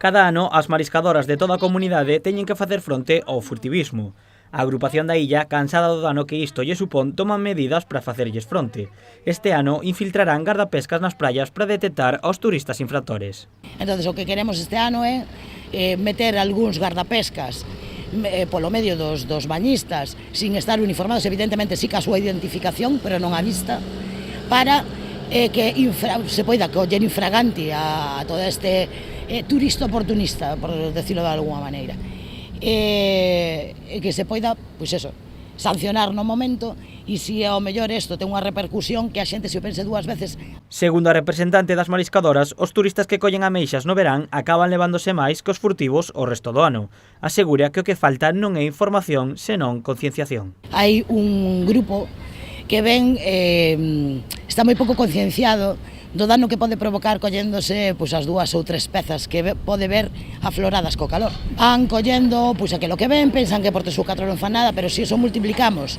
Cada ano, as mariscadoras de toda a comunidade teñen que facer fronte ao furtivismo. A agrupación da illa, cansada do dano que isto lle supón, toman medidas para facerlles fronte. Este ano infiltrarán gardapescas nas praias para detectar aos turistas infractores. Entón, o que queremos este ano é meter algúns gardapescas polo medio dos bañistas, sin estar uniformados, evidentemente sí que a súa identificación, pero non a vista, para que se poida coller infraganti a todo este turista oportunista, por decirlo de alguna maneira, que se poida, pois eso, sancionar no momento, e se ao mellor isto ten unha repercusión que a xente se o pense dúas veces. Segundo a representante das mariscadoras, os turistas que collen ameixas no verán acaban levándose máis que os furtivos o resto do ano. Asegura que o que falta non é información, senón concienciación. Hai un grupo que está moi pouco concienciado do dano que pode provocar colléndose as 2 ou 3 pezas que pode ver afloradas co calor. Van collendo aquilo que ven, pensan que por 3 ou 4 non fan nada, pero se iso multiplicamos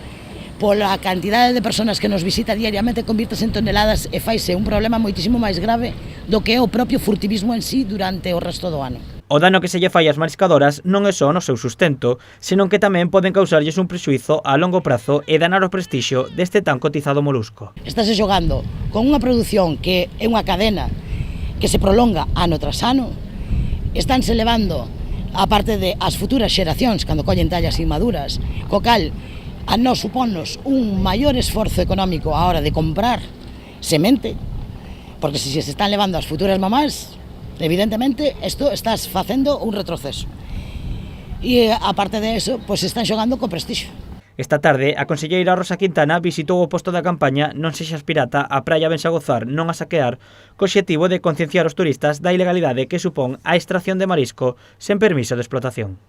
pola cantidade de persoas que nos visita diariamente, convírtese en toneladas e faise un problema moitísimo máis grave do que é o propio furtivismo en sí durante o resto do ano. O dano que se lle fai ás mariscadoras non é só no seu sustento, senón que tamén poden causarlles un prexuízo a longo prazo e danar o prestixio deste tan cotizado molusco. Estáse xogando con unha produción que é unha cadena que se prolonga ano tras ano, estánse levando a parte de as futuras xeracións cando collen tallas inmaduras, co cal a nós supónnos un maior esforzo económico á hora de comprar semente, porque se se están levando as futuras mamás, evidentemente, isto estás facendo un retroceso. E, aparte de eso, están xogando co prestixio. Esta tarde, a conselleira Rosa Quintana visitou o posto da campaña Non sexas pirata, a praia Vense a gozar, non a saquear, co obxectivo de concienciar os turistas da ilegalidade que supón a extracción de marisco sen permiso de explotación.